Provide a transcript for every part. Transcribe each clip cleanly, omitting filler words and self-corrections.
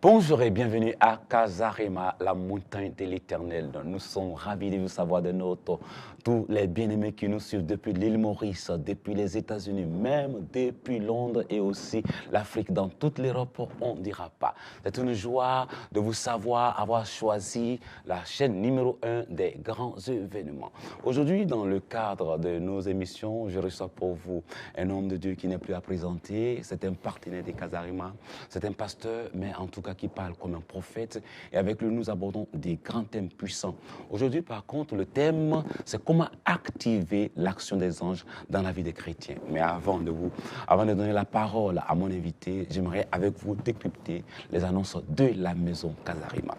Bonjour et bienvenue à Casarema, la montagne de l'Éternel. Nous sommes ravis de vous savoir de notre tous les bien-aimés qui nous suivent depuis l'île Maurice, depuis les États-Unis, même depuis Londres et aussi l'Afrique, dans toute l'Europe, on ne dira pas. C'est une joie de vous savoir avoir choisi la chaîne numéro 1 des grands événements. Aujourd'hui, dans le cadre de nos émissions, je reçois pour vous un homme de Dieu qui n'est plus à présenter. C'est un partenaire des Casarema, c'est un pasteur, mais en tout cas qui parle comme un prophète. Et avec lui, nous abordons des grands thèmes puissants. Aujourd'hui, par contre, le thème, c'est comment activer l'action des anges dans la vie des chrétiens. Mais avant de donner la parole à mon invité, j'aimerais avec vous décrypter les annonces de la maison Casarema.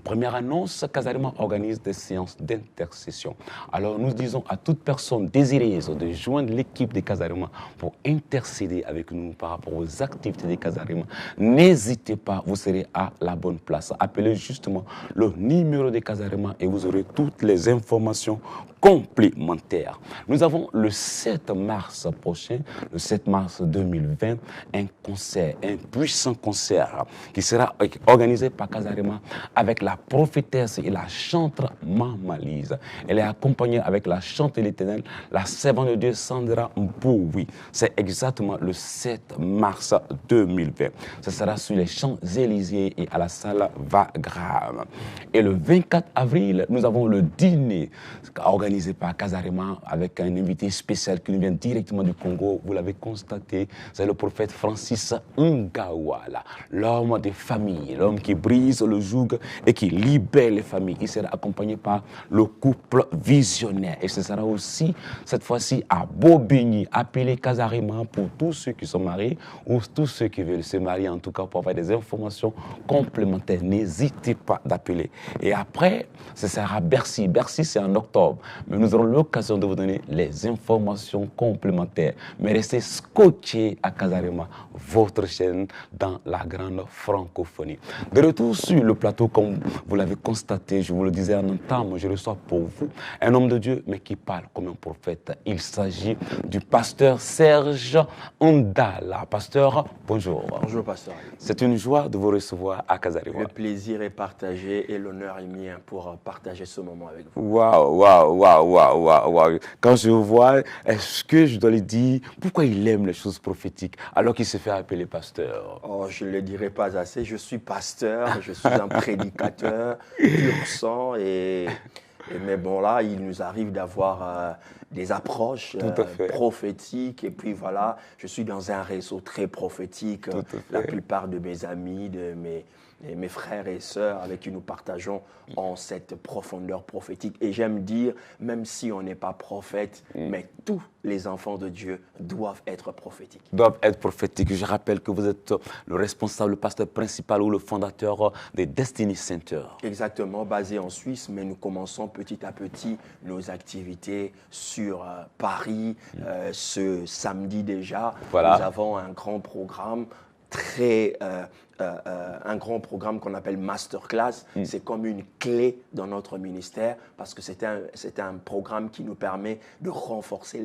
Première annonce, Casarema organise des séances d'intercession. Alors, nous disons à toute personne désireuse de joindre l'équipe des Casarema pour intercéder avec nous par rapport aux activités des Casarema, n'hésitez pas, vous serez à la bonne place. Appelez justement le numéro des Casarema et vous aurez toutes les informations complémentaires. Nous avons le 7 mars prochain, le 7 mars 2020, un concert, un puissant concert qui sera organisé par Casarema avec la prophétesse et la chanteuse Mama Lise. Elle est accompagnée avec la chanteuse de l'Éternel, la servante de Dieu Sandra Mboui. C'est exactement le 7 mars 2020. Ce sera sur les Champs-Élysées et à la salle Wagram. Et le 24 avril, nous avons le dîner organisé par Casarema avec un invité spécial qui nous vient directement du Congo. Vous l'avez constaté, c'est le prophète Francis Ngawala, l'homme des familles, l'homme qui brise le joug et qui libère les familles. Il sera accompagné par le couple visionnaire. Et ce sera aussi, cette fois-ci, à Bobigny, appelé Casarema pour tous ceux qui sont mariés ou tous ceux qui veulent se marier, en tout cas pour avoir des informations complémentaires. N'hésitez pas d'appeler. Et après, ce sera Bercy. Bercy, c'est en octobre. Mais nous aurons l'occasion de vous donner les informations complémentaires. Mais restez scotchés à Casarema, votre chaîne dans la grande francophonie. De retour sur le plateau, comme vous l'avez constaté, je vous le disais en entame, je reçois pour vous un homme de Dieu, mais qui parle comme un prophète. Il s'agit du pasteur Serge Ondala. Pasteur, bonjour. Bonjour, pasteur. C'est une joie de vous recevoir à Casarema. Le plaisir est partagé et l'honneur est mien pour partager ce moment avec vous. Waouh. Quand je vois, est-ce que je dois lui dire pourquoi il aime les choses prophétiques alors qu'il se fait appeler pasteur? Oh, je ne le dirai pas assez. Je suis pasteur, je suis un prédicateur pur sang mais bon, là, il nous arrive d'avoir des approches prophétiques. Et puis voilà, je suis dans un réseau très prophétique. La plupart de mes amis, de mes frères et sœurs avec qui nous partageons ont cette profondeur prophétique. Et j'aime dire, même si on n'est pas prophète, mais tous les enfants de Dieu doivent être prophétiques. Doivent être prophétiques. Je rappelle que vous êtes le responsable, le pasteur principal ou le fondateur des Destiny Center. Exactement, basé en Suisse, mais nous commençons petit à petit nos activités sur Paris. Ce samedi déjà, nous avons un grand programme un grand programme qu'on appelle Masterclass. C'est comme une clé dans notre ministère parce que c'est un programme qui nous permet de renforcer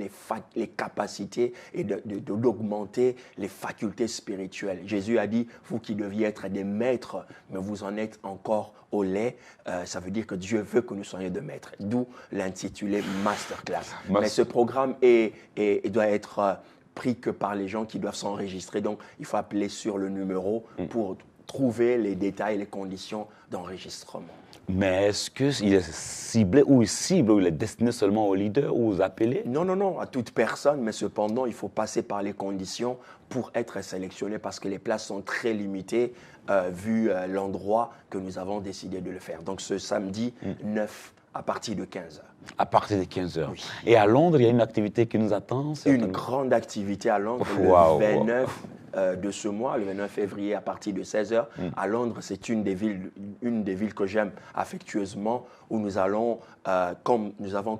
les capacités et d'augmenter les facultés spirituelles. Jésus a dit, vous qui deviez être des maîtres, mais vous en êtes encore au lait. Ça veut dire que Dieu veut que nous soyons des maîtres. D'où l'intitulé Masterclass. Mais ce programme doit être pris que par les gens qui doivent s'enregistrer. Donc, il faut appeler sur le numéro pour trouver les détails et les conditions d'enregistrement. Mais est-ce qu'il est ciblé ou il est destiné seulement aux leaders ou aux appelés? Non, à toute personne, mais cependant, il faut passer par les conditions pour être sélectionné parce que les places sont très limitées vu l'endroit que nous avons décidé de le faire. Donc, ce samedi 9 à partir de 15h. À partir de 15h. Oui. Et à Londres, il y a une activité qui nous attend? Une grande activité à Londres, le 29 de ce mois, le 29 février à partir de 16h. À Londres, c'est une des villes que j'aime affectueusement, où nous avons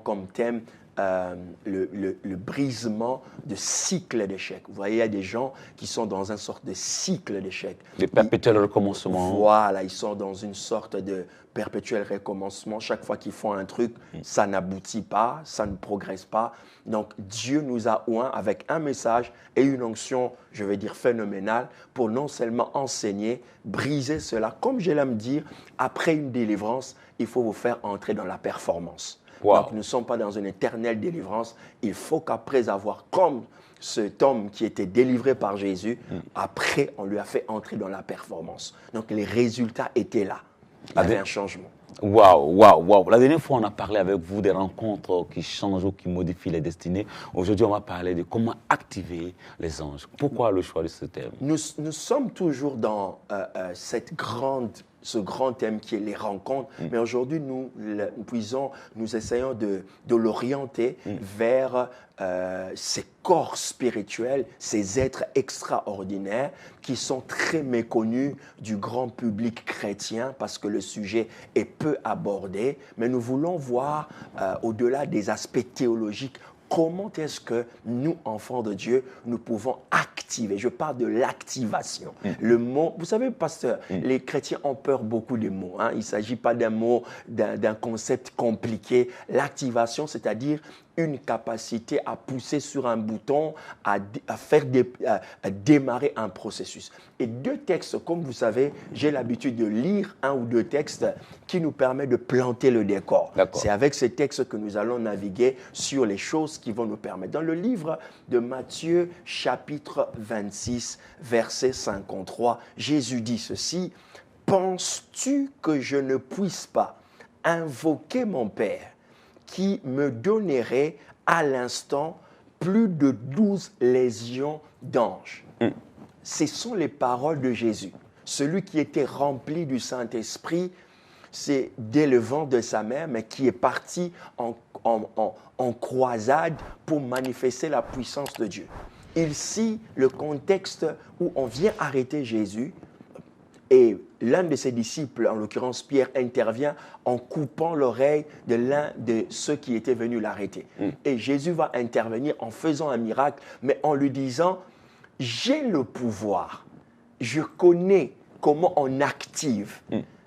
comme thème le brisement de cycles d'échecs. Vous voyez, il y a des gens qui sont dans une sorte de cycle d'échecs. Les perpétuels recommencements. Voilà, ils sont dans une sorte de perpétuel recommencement. Chaque fois qu'ils font un truc, ça n'aboutit pas, ça ne progresse pas. Donc, Dieu nous a oints avec un message et une onction, je vais dire, phénoménale pour non seulement enseigner, briser cela. Comme je l'aime dire, après une délivrance, il faut vous faire entrer dans la performance. Wow. Donc, nous ne sommes pas dans une éternelle délivrance. Il faut qu'après avoir, comme cet homme qui était délivré par Jésus, après, on lui a fait entrer dans la performance. Donc, les résultats étaient là. Il y avait un changement. Waouh. La dernière fois, on a parlé avec vous des rencontres qui changent ou qui modifient les destinées. Aujourd'hui, on va parler de comment activer les anges. Pourquoi le choix de ce thème? Nous sommes toujours dans ce grand thème qui est les rencontres, mais aujourd'hui, nous essayons de l'orienter vers ces corps spirituels, ces êtres extraordinaires qui sont très méconnus du grand public chrétien parce que le sujet est peu abordé, mais nous voulons voir au-delà des aspects théologiques comment est-ce que nous, enfants de Dieu, nous pouvons activer. Je parle de l'activation. Le mot, vous savez, pasteur, les chrétiens ont peur beaucoup des mots. Hein. Il ne s'agit pas d'un mot, d'un concept compliqué. L'activation, c'est-à-dire une capacité à pousser sur un bouton, à démarrer un processus. Et deux textes, comme vous savez, j'ai l'habitude de lire un ou deux textes qui nous permettent de planter le décor. C'est avec ces textes que nous allons naviguer sur les choses qui vont nous permettre. Dans le livre de Matthieu, chapitre 26, verset 53, Jésus dit ceci, « Penses-tu que je ne puisse pas invoquer mon Père qui me donnerait à l'instant plus de 12 légions d'anges. » Ce sont les paroles de Jésus. Celui qui était rempli du Saint-Esprit, c'est dès le ventre de sa mère, mais qui est parti en croisade pour manifester la puissance de Dieu. Ici, le contexte où on vient arrêter Jésus, et l'un de ses disciples, en l'occurrence Pierre, intervient en coupant l'oreille de l'un de ceux qui étaient venus l'arrêter. Et Jésus va intervenir en faisant un miracle, mais en lui disant, j'ai le pouvoir, je connais comment on active,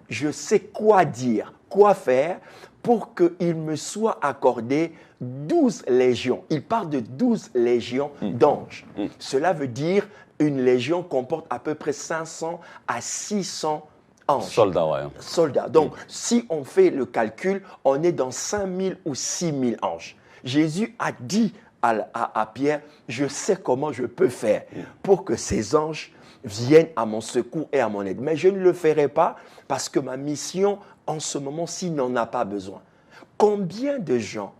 je sais quoi dire, quoi faire pour qu'il me soit accordé 12 légions. Il parle de 12 légions d'anges. Cela veut dire une légion comporte à peu près 500 à 600 anges. Soldats, ouais. Soldats. Donc, si on fait le calcul, on est dans 5000 ou 6000 anges. Jésus a dit à Pierre, je sais comment je peux faire pour que ces anges viennent à mon secours et à mon aide. Mais je ne le ferai pas parce que ma mission, en ce moment-ci, n'en a pas besoin. Combien de gens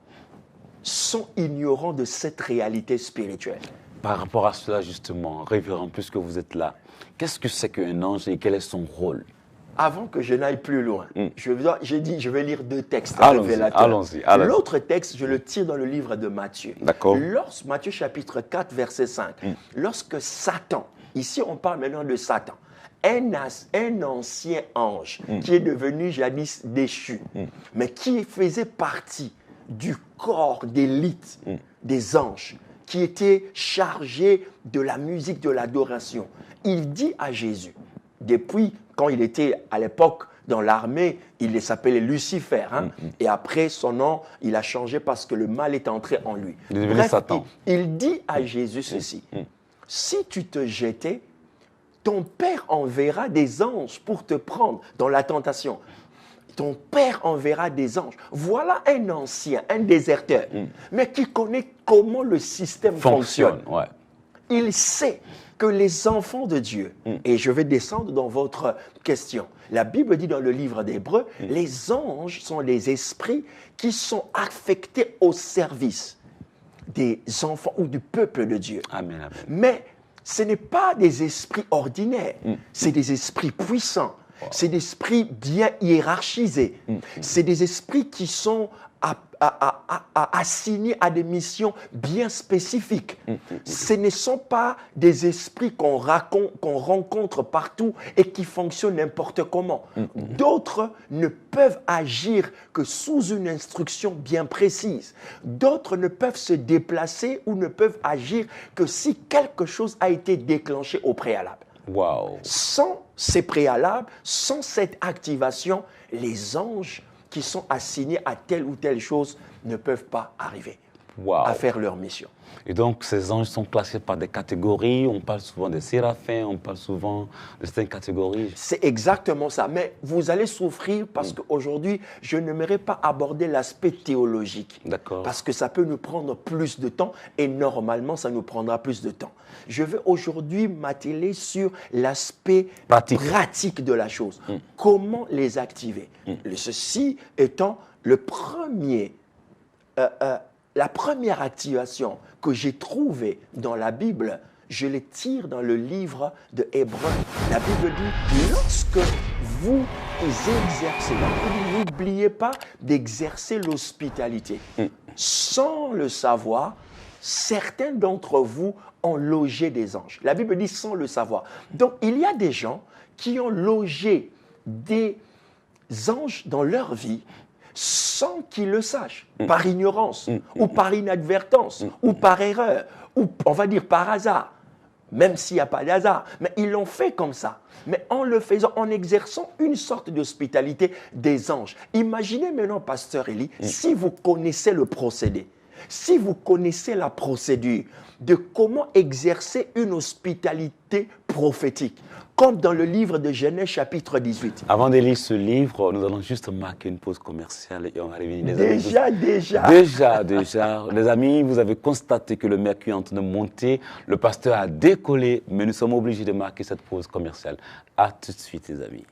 sont ignorants de cette réalité spirituelle? Par rapport à cela, justement, révérend, puisque vous êtes là, qu'est-ce que c'est qu'un ange et quel est son rôle? Avant que je n'aille plus loin, j'ai dit, je vais lire deux textes révélateurs. Allons-y. L'autre texte, je le tire dans le livre de Matthieu. D'accord. Matthieu chapitre 4, verset 5. Lorsque Satan, ici on parle maintenant de Satan, un ancien ange qui est devenu jadis déchu, mais qui faisait partie du corps d'élite des anges, qui était chargé de la musique de l'adoration. Il dit à Jésus, depuis quand il était à l'époque dans l'armée, il s'appelait Lucifer. Et après, son nom, il a changé parce que le mal est entré en lui. Bref, Satan. Il dit à Jésus ceci, si tu te jetais, ton Père enverra des anges pour te prendre dans la tentation. Ton Père enverra des anges. Voilà un ancien, un déserteur, mais qui connaît comment le système fonctionne. Ouais. Il sait que les enfants de Dieu, et je vais descendre dans votre question, la Bible dit dans le livre d'Hébreux, les anges sont les esprits qui sont affectés au service des enfants ou du peuple de Dieu. Amen, amen. Mais ce n'est pas des esprits ordinaires, c'est des esprits puissants. C'est des esprits bien hiérarchisés. C'est des esprits qui sont assignés à des missions bien spécifiques. Ce ne sont pas des esprits qu'on rencontre partout et qui fonctionnent n'importe comment. D'autres ne peuvent agir que sous une instruction bien précise. D'autres ne peuvent se déplacer ou ne peuvent agir que si quelque chose a été déclenché au préalable. Wow. Sans ces préalables, sans cette activation, les anges qui sont assignés à telle ou telle chose ne peuvent pas arriver à faire leur mission. Et donc, ces anges sont classés par des catégories. On parle souvent des séraphins, on parle souvent de certaines catégories. C'est exactement ça. Mais vous allez souffrir parce qu'aujourd'hui, je n'aimerais pas aborder l'aspect théologique. D'accord. Parce que ça peut nous prendre plus de temps et normalement, ça nous prendra plus de temps. Je vais aujourd'hui m'atteler sur l'aspect pratique de la chose. Comment les activer? Ceci étant la première activation que j'ai trouvée dans la Bible, je les tire dans le livre de Hébreux. La Bible dit, lorsque vous exercez, n'oubliez pas d'exercer l'hospitalité. Sans le savoir, certains d'entre vous ont logé des anges. La Bible dit sans le savoir. Donc, il y a des gens qui ont logé des anges dans leur vie sans qu'ils le sachent, par ignorance, ou par inadvertance, ou par erreur, ou on va dire par hasard, même s'il n'y a pas d'hasard. Mais ils l'ont fait comme ça. Mais en le faisant, en exerçant une sorte d'hospitalité des anges. Imaginez maintenant, pasteur Élie, si vous connaissez le procédé, si vous connaissez la procédure de comment exercer une hospitalité prophétique, comme dans le livre de Genèse chapitre 18. Avant de lire ce livre, nous allons juste marquer une pause commerciale et on va revenir. Déjà. Les amis, vous avez constaté que le mercure est en train de monter, le pasteur a décollé, mais nous sommes obligés de marquer cette pause commerciale. À tout de suite, les amis.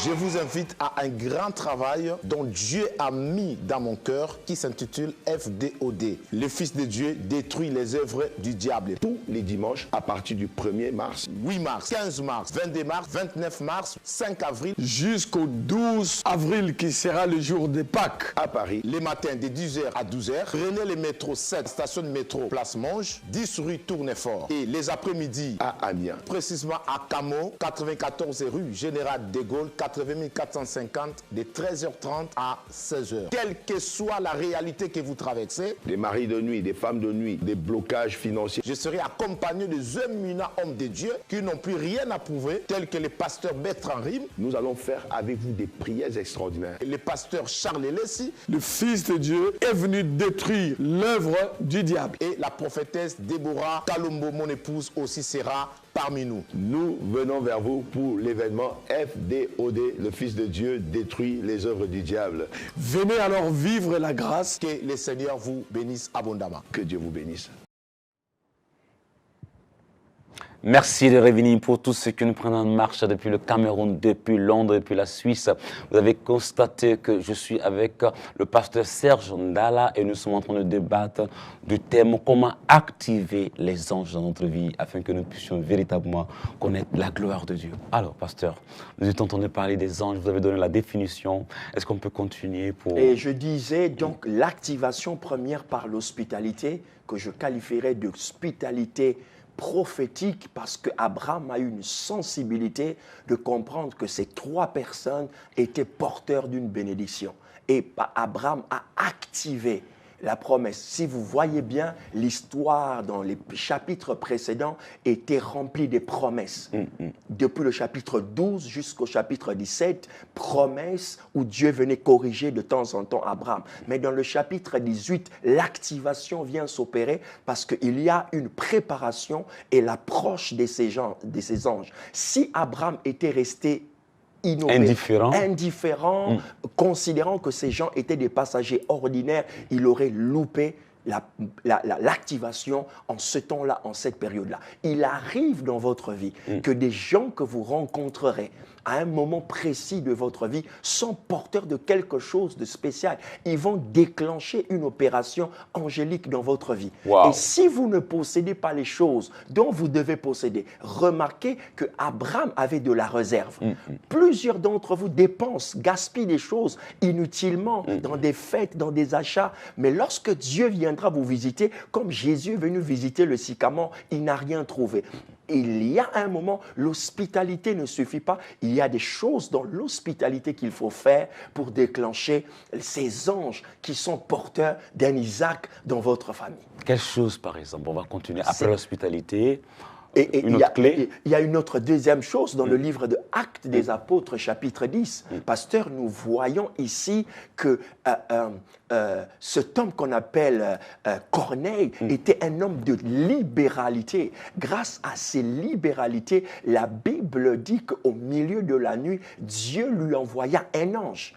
Je vous invite à un grand travail dont Dieu a mis dans mon cœur qui s'intitule FDOD. Le Fils de Dieu détruit les œuvres du diable. Tous les dimanches à partir du 1er mars. 8 mars, 15 mars, 22 mars, 29 mars, 5 avril. Jusqu'au 12 avril qui sera le jour de Pâques. À Paris. Les matins de 10h à 12h. Prenez le métro 7, station de métro Place Monge, 10 rue Tournefort. Et les après-midi à Amiens. Précisément à Camo, 94 rue Général de Gaulle, 80 450 de 13h30 à 16h. Quelle que soit la réalité que vous traversez, des maris de nuit, des femmes de nuit, des blocages financiers. Je serai accompagné des éminents hommes de Dieu qui n'ont plus rien à prouver, tels que le pasteur Bertrand Rime. Nous allons faire avec vous des prières extraordinaires. Le pasteur Charles Lessi. Le Fils de Dieu est venu détruire l'œuvre du diable. Et la prophétesse Déborah Kalombo, mon épouse, aussi sera parmi nous. Nous venons vers vous pour l'événement FDOD, le Fils de Dieu détruit les œuvres du diable. Venez alors vivre la grâce. Que le Seigneur vous bénisse abondamment. Que Dieu vous bénisse. Merci de revenir pour tous ceux qui nous prennent en marche depuis le Cameroun, depuis Londres, depuis la Suisse. Vous avez constaté que je suis avec le pasteur Serge Ndala et nous sommes en train de débattre du thème comment activer les anges dans notre vie afin que nous puissions véritablement connaître la gloire de Dieu. Alors, pasteur, nous étions en train de parler des anges, vous avez donné la définition. Est-ce qu'on peut continuer pour... Et je disais donc l'activation première par l'hospitalité, que je qualifierais d'hospitalité prophétique parce qu'Abraham a eu une sensibilité de comprendre que ces trois personnes étaient porteurs d'une bénédiction. Et Abraham a activé la promesse. Si vous voyez bien, l'histoire dans les chapitres précédents était remplie de promesses. Depuis le chapitre 12 jusqu'au chapitre 17, promesses où Dieu venait corriger de temps en temps Abraham. Mais dans le chapitre 18, l'activation vient s'opérer parce qu'il y a une préparation et l'approche de ces anges. Si Abraham était resté indifférent, considérant que ces gens étaient des passagers ordinaires, il aurait loupé l'activation en ce temps-là, en cette période-là. Il arrive dans votre vie que des gens que vous rencontrerez à un moment précis de votre vie sont porteurs de quelque chose de spécial. Ils vont déclencher une opération angélique dans votre vie. Wow. Et si vous ne possédez pas les choses dont vous devez posséder, remarquez que Abraham avait de la réserve. Plusieurs d'entre vous dépensent, gaspillent des choses inutilement dans des fêtes, dans des achats. Mais lorsque Dieu viendra vous visiter, comme Jésus est venu visiter le sycamore, il n'a rien trouvé. Il y a un moment, l'hospitalité ne suffit pas. Il y a des choses dans l'hospitalité qu'il faut faire pour déclencher ces anges qui sont porteurs d'un Isaac dans votre famille. Quelle chose, par exemple? On va continuer. Après l'hospitalité, et une autre clé. Il y a une autre deuxième chose dans le livre de Actes des Apôtres, chapitre 10. Pasteur, nous voyons ici que cet homme qu'on appelle Corneille était un homme de libéralité. Grâce à ses libéralités, la Bible dit qu'au milieu de la nuit, Dieu lui envoya un ange.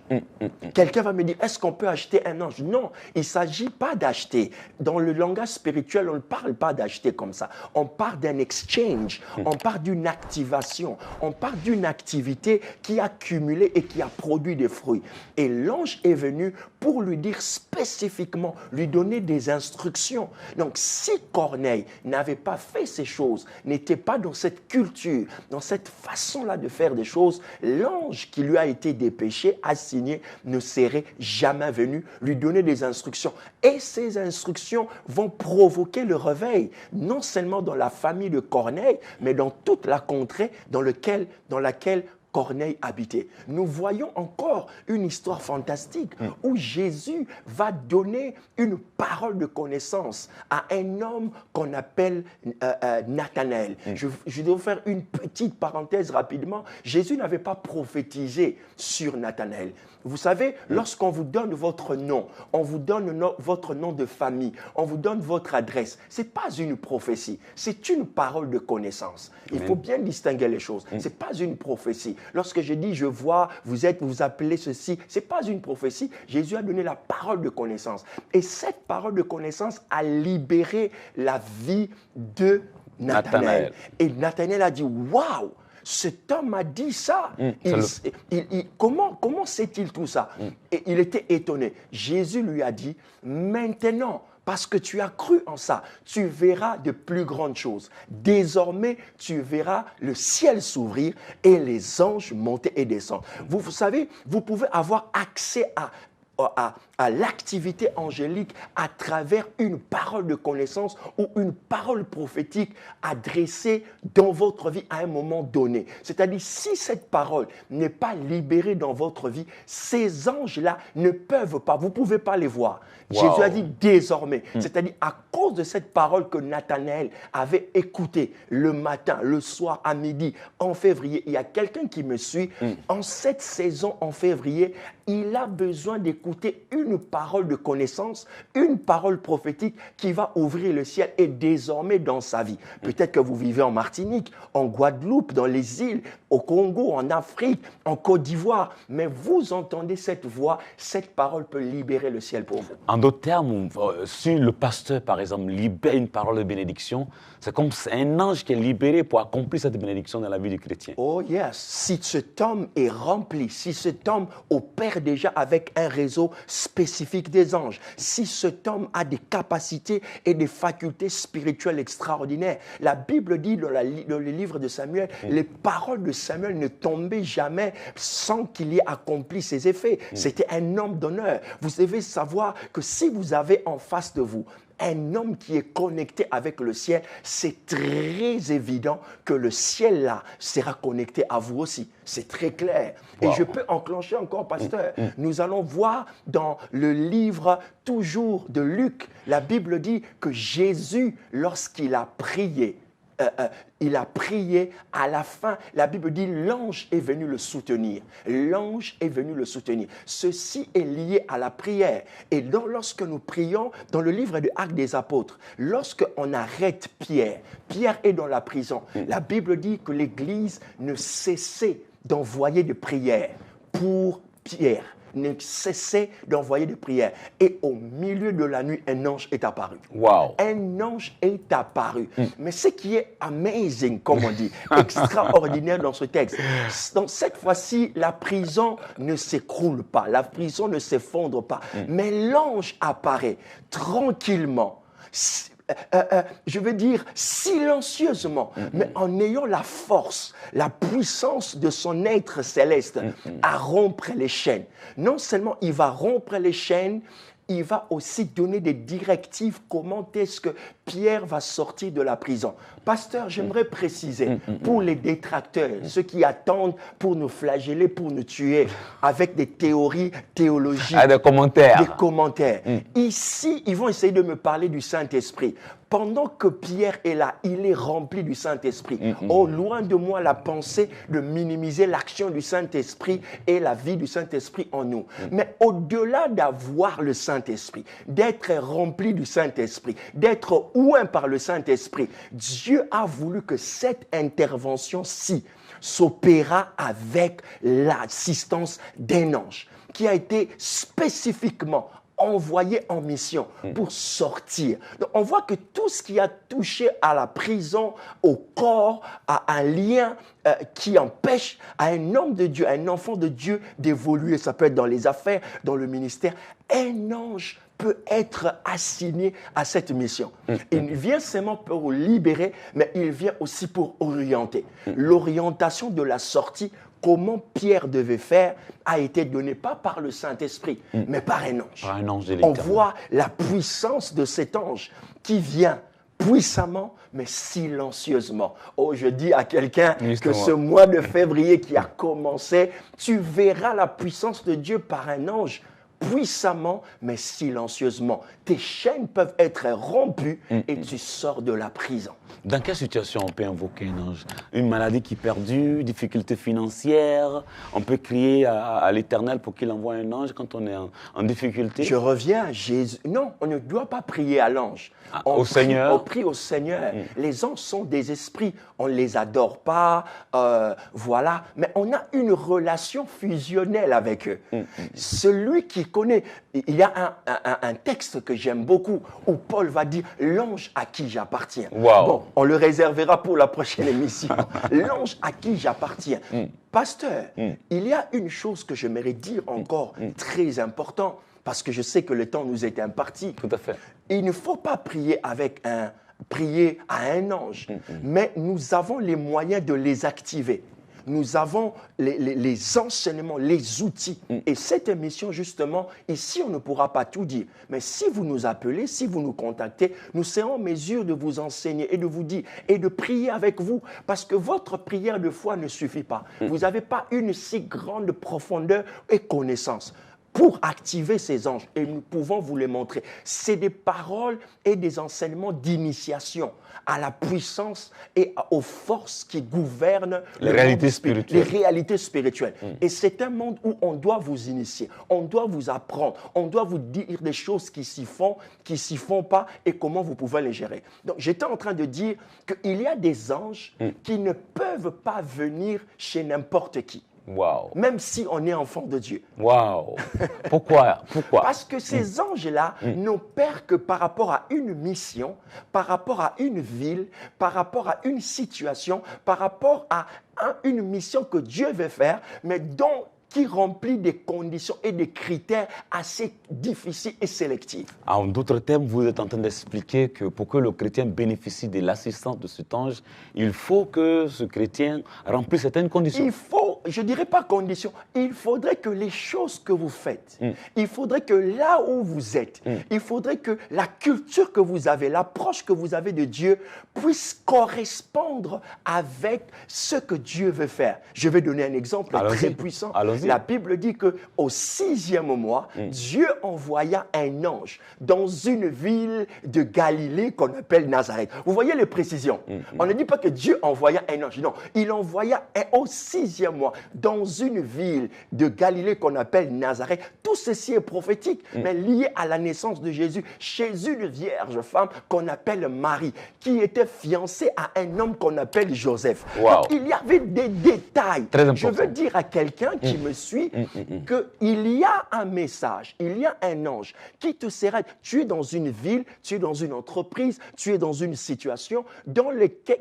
Quelqu'un va me dire, est-ce qu'on peut acheter un ange? Non, il ne s'agit pas d'acheter. Dans le langage spirituel, on ne parle pas d'acheter comme ça. On parle d'un exchange, on parle d'une activation, on parle d'une activité qui a cumulé et qui a produit des fruits. Et l'ange est venu pour lui dire spécifiquement, lui donner des instructions. Donc, si Corneille n'avait pas fait ces choses, n'était pas dans cette culture, dans cette façon-là de faire des choses, l'ange qui lui a été dépêché, assigné, ne serait jamais venu lui donner des instructions. Et ces instructions vont provoquer le réveil, non seulement dans la famille de Corneille, mais dans toute la contrée dans laquelle Corneille habitait. Nous voyons encore une histoire fantastique où Jésus va donner une parole de connaissance à un homme qu'on appelle Nathanaël. Je dois faire une petite parenthèse rapidement. Jésus n'avait pas prophétisé sur Nathanaël. Vous savez, lorsqu'on vous donne votre nom, on vous donne votre nom de famille, on vous donne votre adresse, ce n'est pas une prophétie, c'est une parole de connaissance. Il faut bien distinguer les choses. Ce n'est pas une prophétie. Lorsque je dis, je vois, vous appelez ceci, ce n'est pas une prophétie. Jésus a donné la parole de connaissance. Et cette parole de connaissance a libéré la vie de Nathanaël. Et Nathanaël a dit, waouh! Cet homme a dit ça. Comment sait-il tout ça? Et il était étonné. Jésus lui a dit, maintenant, parce que tu as cru en ça, tu verras de plus grandes choses. Désormais, tu verras le ciel s'ouvrir et les anges monter et descendre. Vous savez, vous pouvez avoir accès à l'activité angélique à travers une parole de connaissance ou une parole prophétique adressée dans votre vie à un moment donné. C'est-à-dire, si cette parole n'est pas libérée dans votre vie, ces anges-là ne peuvent pas, vous ne pouvez pas les voir. Wow. Jésus a dit désormais, c'est-à-dire à cause de cette parole que Nathanaël avait écoutée le matin, le soir, à midi, en février. Il y a quelqu'un qui me suit, en cette saison, en février, il a besoin d'écouter une parole de connaissance, une parole prophétique qui va ouvrir le ciel et désormais dans sa vie. Peut-être que vous vivez en Martinique, en Guadeloupe, dans les îles, au Congo, en Afrique, en Côte d'Ivoire, mais vous entendez cette voix, cette parole peut libérer le ciel pour vous. En d'autres termes, si le pasteur, par exemple, libère une parole de bénédiction, c'est comme un ange qui est libéré pour accomplir cette bénédiction dans la vie du chrétien. Oh yes, si cet homme est rempli, si cet homme opère déjà avec un réseau spécifique des anges, si cet homme a des capacités et des facultés spirituelles extraordinaires, la Bible dit dans le livre de Samuel, les paroles de Samuel ne tombaient jamais sans qu'il y ait accompli ses effets. C'était un homme d'honneur. Vous devez savoir que si vous avez en face de vous un homme qui est connecté avec le ciel, c'est très évident que le ciel-là sera connecté à vous aussi. C'est très clair. Wow. Et je peux enclencher encore, pasteur. Nous allons voir dans le livre toujours de Luc, la Bible dit que Jésus, lorsqu'il a prié, à la fin, la Bible dit l'ange est venu le soutenir. L'ange est venu le soutenir. Ceci est lié à la prière. Et lorsque nous prions, dans le livre de Actes des Apôtres, lorsqu'on arrête Pierre, Pierre est dans la prison. La Bible dit que l'Église ne cessait d'envoyer des prières pour Pierre. Ne cessait d'envoyer des prières. Et au milieu de la nuit, un ange est apparu. Wow. Un ange est apparu. Mais ce qui est amazing, comme on dit, extraordinaire dans ce texte, donc cette fois-ci, la prison ne s'écroule pas, la prison ne s'effondre pas, mais l'ange apparaît tranquillement. Je veux dire silencieusement, mais en ayant la force, la puissance de son être céleste à rompre les chaînes. Non seulement il va rompre les chaînes, il va aussi donner des directives comment est-ce que Pierre va sortir de la prison. Pasteur, j'aimerais préciser, pour les détracteurs, ceux qui attendent pour nous flageller, pour nous tuer, avec des théories théologiques, des commentaires. Des commentaires. Ici, ils vont essayer de me parler du Saint-Esprit. Pendant que Pierre est là, il est rempli du Saint-Esprit. Oh, loin de moi la pensée de minimiser l'action du Saint-Esprit et la vie du Saint-Esprit en nous. Mais au-delà d'avoir le Saint-Esprit, d'être rempli du Saint-Esprit, d'être oint par le Saint-Esprit, Dieu a voulu que cette intervention-ci s'opéra avec l'assistance d'un ange qui a été spécifiquement envoyé en mission pour sortir. Donc, on voit que tout ce qui a touché à la prison, au corps, à un lien qui empêche à un homme de Dieu, à un enfant de Dieu d'évoluer, ça peut être dans les affaires, dans le ministère, un ange peut être assigné à cette mission. Il vient seulement pour libérer, mais il vient aussi pour orienter. L'orientation de la sortie, comment Pierre devait faire, a été donnée pas par le Saint-Esprit, mais par un ange. Par un ange de On l'Éternel. voit la puissance de cet ange qui vient puissamment, mais silencieusement. Oh, je dis à quelqu'un que Justement. ce mois de février qui a commencé, tu verras la puissance de Dieu par un ange puissamment, mais silencieusement. Tes chaînes peuvent être rompues et tu sors de la prison. Dans quelle situation on peut invoquer un ange? Une maladie qui perdure, difficulté financière. On peut crier à l'Éternel pour qu'il envoie un ange quand on est en difficulté. Je reviens à Jésus. Non, on ne doit pas prier à l'ange. Au Seigneur. On prie au Seigneur. Les anges sont des esprits. On ne les adore pas, voilà. Mais on a une relation fusionnelle avec eux. Celui qui connaît... Il y a un texte que j'aime beaucoup où Paul va dire « l'ange à qui j'appartiens ». Wow. Bon, on le réservera pour la prochaine émission. L'ange à qui j'appartiens. Pasteur, il y a une chose que j'aimerais dire encore très important, parce que je sais que le temps nous est imparti. Tout à fait. Il ne faut pas prier prier à un ange, mais nous avons les moyens de les activer. Nous avons les enseignements, les outils. Et cette émission, justement, ici, on ne pourra pas tout dire. Mais si vous nous appelez, si vous nous contactez, nous serons en mesure de vous enseigner et de vous dire et de prier avec vous. Parce que votre prière de foi ne suffit pas. Vous n'avez pas une si grande profondeur et connaissance pour activer ces anges. Et nous pouvons vous les montrer. C'est des paroles et des enseignements d'initiation à la puissance et aux forces qui gouvernent les réalités spirituelles. Les réalités spirituelles. Et c'est un monde où on doit vous initier, on doit vous apprendre, on doit vous dire des choses qui s'y font pas et comment vous pouvez les gérer. Donc j'étais en train de dire qu'il y a des anges qui ne peuvent pas venir chez n'importe qui. Wow. Même si on est enfant de Dieu. Wow. Pourquoi? Parce que ces anges-là n'opèrent que par rapport à une mission, par rapport à une ville, par rapport à une situation, par rapport à une mission que Dieu veut faire, mais qui remplit des conditions et des critères assez difficiles et sélectifs. En d'autres termes, vous êtes en train d'expliquer que pour que le chrétien bénéficie de l'assistance de cet ange, il faut que ce chrétien remplisse certaines conditions. Il faut, je ne dirais pas conditions, il faudrait que les choses que vous faites, il faudrait que là où vous êtes, il faudrait que la culture que vous avez, l'approche que vous avez de Dieu puisse correspondre avec ce que Dieu veut faire. Je vais donner un exemple très puissant. Allons-y. La Bible dit qu'au 6e mois, Dieu envoya un ange dans une ville de Galilée qu'on appelle Nazareth. Vous voyez les précisions. On ne dit pas que Dieu envoya un ange. Non, il envoya au 6e mois loin, dans une ville de Galilée qu'on appelle Nazareth. Tout ceci est prophétique, mais lié à la naissance de Jésus, chez une vierge femme qu'on appelle Marie, qui était fiancée à un homme qu'on appelle Joseph. Wow. Donc, il y avait des détails. Très important. Je veux dire à quelqu'un qui me suit qu'il y a un message, il y a un ange qui te sera. Tu es dans une ville, tu es dans une entreprise, tu es dans une situation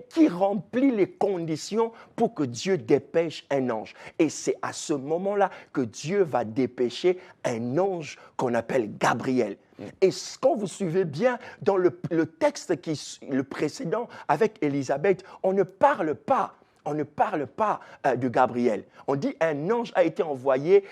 qui remplit les conditions pour que Dieu dépêche un ange. Et c'est à ce moment-là que Dieu va dépêcher un ange qu'on appelle Gabriel. Et quand vous suivez bien dans le texte le précédent avec Élisabeth, on ne parle pas de Gabriel. On dit un ange a été envoyé.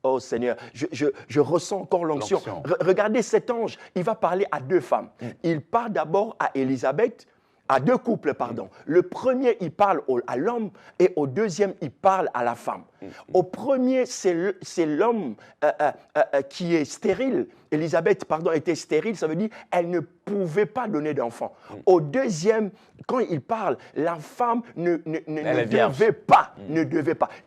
Oh Seigneur, je ressens encore l'onction. Regardez cet ange, il va parler à deux femmes. Il parle d'abord à Élisabeth, à deux couples, pardon. Le premier, il parle à l'homme et au deuxième, il parle à la femme. Au premier, c'est l'homme qui est stérile. Élisabeth, pardon, était stérile, ça veut dire qu'elle ne pouvait pas donner d'enfant. Au deuxième, quand il parle, la femme ne devait pas.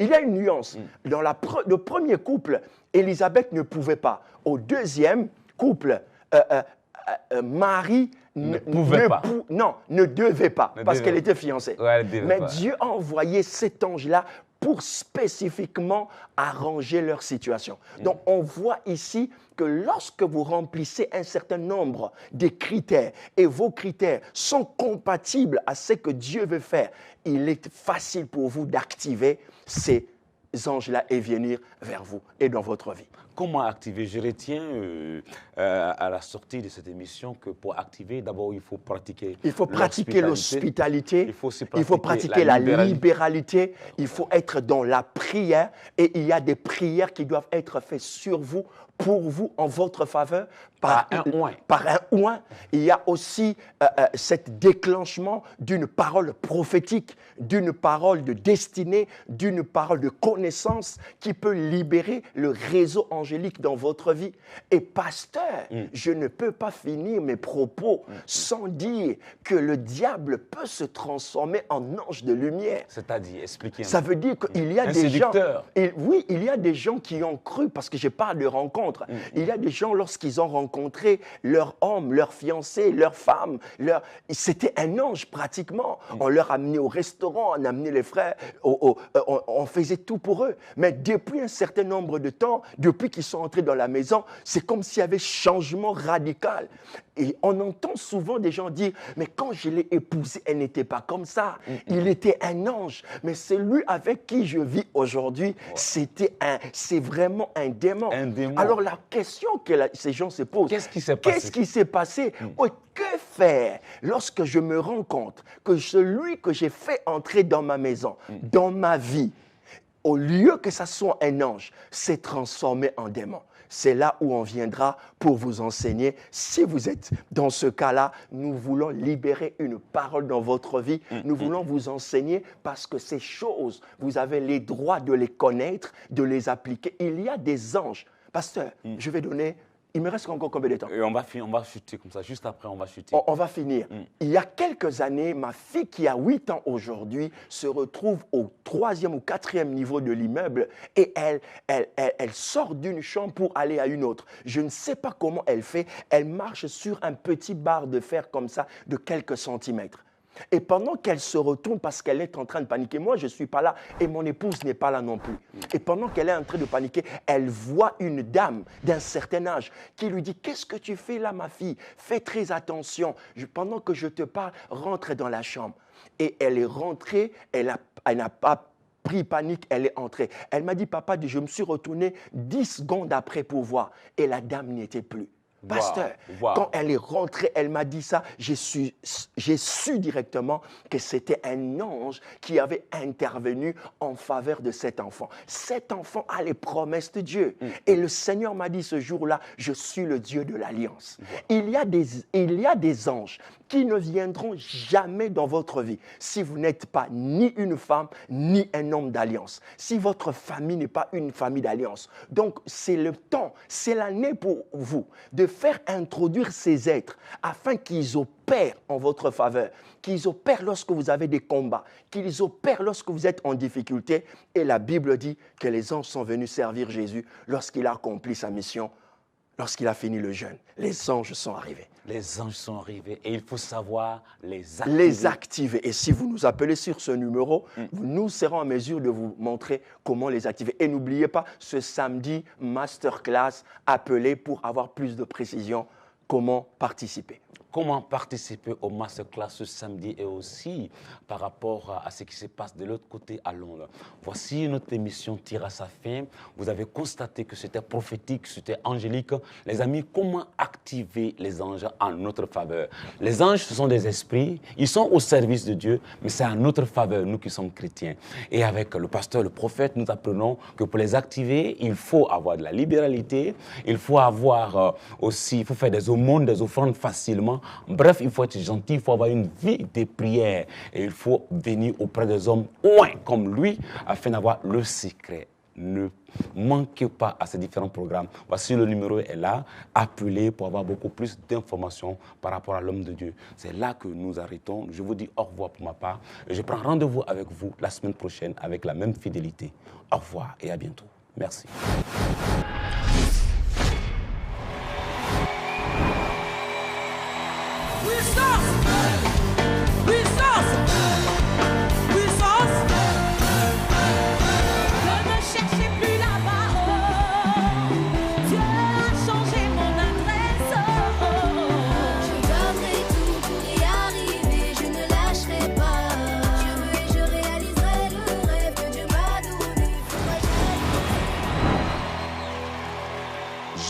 Il y a une nuance. Dans le premier couple, Élisabeth ne pouvait pas. Au deuxième couple, Marie ne devait pas, parce qu'elle était fiancée. Ouais, mais Dieu a envoyé cet ange-là pour spécifiquement arranger leur situation. Donc, on voit ici que lorsque vous remplissez un certain nombre de critères et vos critères sont compatibles à ce que Dieu veut faire, il est facile pour vous d'activer ces anges-là et venir vers vous et dans votre vie. Comment activer? Je retiens à la sortie de cette émission que pour activer, d'abord, il faut pratiquer l'hospitalité, il faut pratiquer la libéralité, il faut être dans la prière et il y a des prières qui doivent être faites sur vous, pour vous, en votre faveur, par un oint. Il y a aussi cet déclenchement d'une parole prophétique, d'une parole de destinée, d'une parole de connaissance qui peut libérer le réseau angélique dans votre vie. Et pasteur, je ne peux pas finir mes propos sans dire que le diable peut se transformer en ange de lumière. C'est-à-dire, expliquez. Ça veut dire qu'il y a des gens... Oui, il y a des gens qui ont cru, parce que je parle de rencontres. Il y a des gens, lorsqu'ils ont rencontré leur homme, leur fiancé, leur femme, c'était un ange pratiquement. On leur a amené au restaurant, on a amené les frères, on faisait tout pour eux. Mais depuis un certain nombre de temps, depuis qu'ils sont entrés dans la maison, c'est comme s'il y avait changement radical. Et on entend souvent des gens dire, mais quand je l'ai épousé, elle n'était pas comme ça. Il était un ange. Mais celui avec qui je vis aujourd'hui, c'est vraiment un démon. Alors la question que ces gens se posent, qu'est-ce qui s'est passé? Que faire lorsque je me rends compte que celui que j'ai fait entrer dans ma maison, dans ma vie, au lieu que ça soit un ange, s'est transformé en démon? C'est là où on viendra pour vous enseigner. Si vous êtes dans ce cas-là, nous voulons libérer une parole dans votre vie. Nous voulons vous enseigner parce que ces choses, vous avez les droits de les connaître, de les appliquer. Il y a des anges. Pasteur, je vais donner... Il me reste encore combien de temps? Et on va chuter comme ça. Juste après, on va chuter. On va finir. Il y a quelques années, ma fille qui a 8 ans aujourd'hui se retrouve au 3e ou 4e niveau de l'immeuble et elle sort d'une chambre pour aller à une autre. Je ne sais pas comment elle fait. Elle marche sur un petit bar de fer comme ça de quelques centimètres. Et pendant qu'elle se retourne parce qu'elle est en train de paniquer, moi je ne suis pas là et mon épouse n'est pas là non plus. Et pendant qu'elle est en train de paniquer, elle voit une dame d'un certain âge qui lui dit « Qu'est-ce que tu fais là ma fille? Fais très attention. Pendant que je te parle, rentre dans la chambre. » Et elle est rentrée, elle n'a pas pris panique, elle est entrée. Elle m'a dit « Papa, je me suis retourné 10 secondes après pour voir. » Et la dame n'y était plus. Pasteur, quand elle est rentrée, elle m'a dit ça, j'ai su directement que c'était un ange qui avait intervenu en faveur de cet enfant. Cet enfant a les promesses de Dieu. Et le Seigneur m'a dit ce jour-là, je suis le Dieu de l'Alliance. Il y a des anges qui ne viendront jamais dans votre vie si vous n'êtes pas ni une femme, ni un homme d'alliance. Si votre famille n'est pas une famille d'alliance. Donc, c'est le temps, c'est l'année pour vous de faire introduire ces êtres afin qu'ils opèrent en votre faveur, qu'ils opèrent lorsque vous avez des combats, qu'ils opèrent lorsque vous êtes en difficulté. Et la Bible dit que les anges sont venus servir Jésus lorsqu'il a accompli sa mission, lorsqu'il a fini le jeûne. Les anges sont arrivés. Les anges sont arrivés et il faut savoir les activer. Les activer. Et si vous nous appelez sur ce numéro, nous serons en mesure de vous montrer comment les activer. Et n'oubliez pas, ce samedi, masterclass, appelez pour avoir plus de précision comment participer. Comment participer au masterclass ce samedi et aussi par rapport à ce qui se passe de l'autre côté à Londres. Voici notre émission tire à sa fin. Vous avez constaté que c'était prophétique, c'était angélique. Les amis, comment activer les anges en notre faveur? Les anges, ce sont des esprits, ils sont au service de Dieu, mais c'est en notre faveur, nous qui sommes chrétiens. Et avec le pasteur, le prophète, nous apprenons que pour les activer, il faut avoir de la libéralité, il faut avoir aussi, il faut faire des aumônes, des offrandes facilement. Bref, il faut être gentil, il faut avoir une vie de prière et il faut venir auprès des hommes ouins comme lui afin d'avoir le secret. Ne manquez pas à ces différents programmes. Voici le numéro est là. Appelez pour avoir beaucoup plus d'informations par rapport à l'homme de Dieu. C'est là que nous arrêtons. Je vous dis au revoir pour ma part. Et je prends rendez-vous avec vous la semaine prochaine avec la même fidélité. Au revoir et à bientôt. Merci.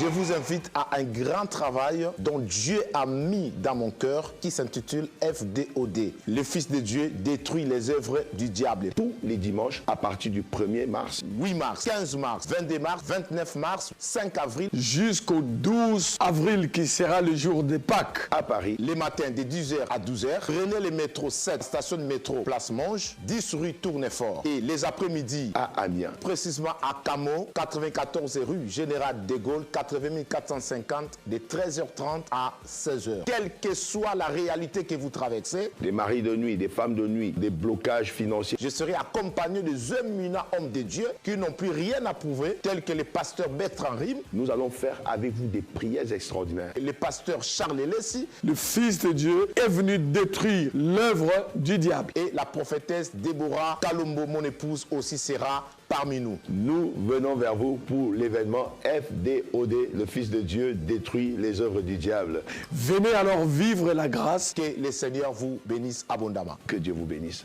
Je vous invite à un grand travail dont Dieu a mis dans mon cœur qui s'intitule FDOD. Le Fils de Dieu détruit les œuvres du diable. Tous les dimanches à partir du 1er mars. 8 mars, 15 mars, 22 mars, 29 mars, 5 avril. Jusqu'au 12 avril qui sera le jour de Pâques. À Paris. Les matins de 10h à 12h. Prenez le métro 7, station de métro Place Monge, 10 rue Tournefort. Et les après-midi à Amiens. Précisément à Camo, 94 rue Général de Gaulle, 80 450 de 13h30 à 16h. Quelle que soit la réalité que vous traversez, des maris de nuit, des femmes de nuit, des blocages financiers, je serai accompagné des éminents hommes de Dieu qui n'ont plus rien à prouver, tels que le pasteur Bertrand Rim. Nous allons faire avec vous des prières extraordinaires. Le pasteur Charles Lessi, le Fils de Dieu, est venu détruire l'œuvre du diable. Et la prophétesse Déborah Kalombo, mon épouse, aussi sera parmi nous. Nous venons vers vous pour l'événement FDOD, le Fils de Dieu détruit les œuvres du diable. Venez alors vivre la grâce. Que le Seigneur vous bénisse abondamment. Que Dieu vous bénisse.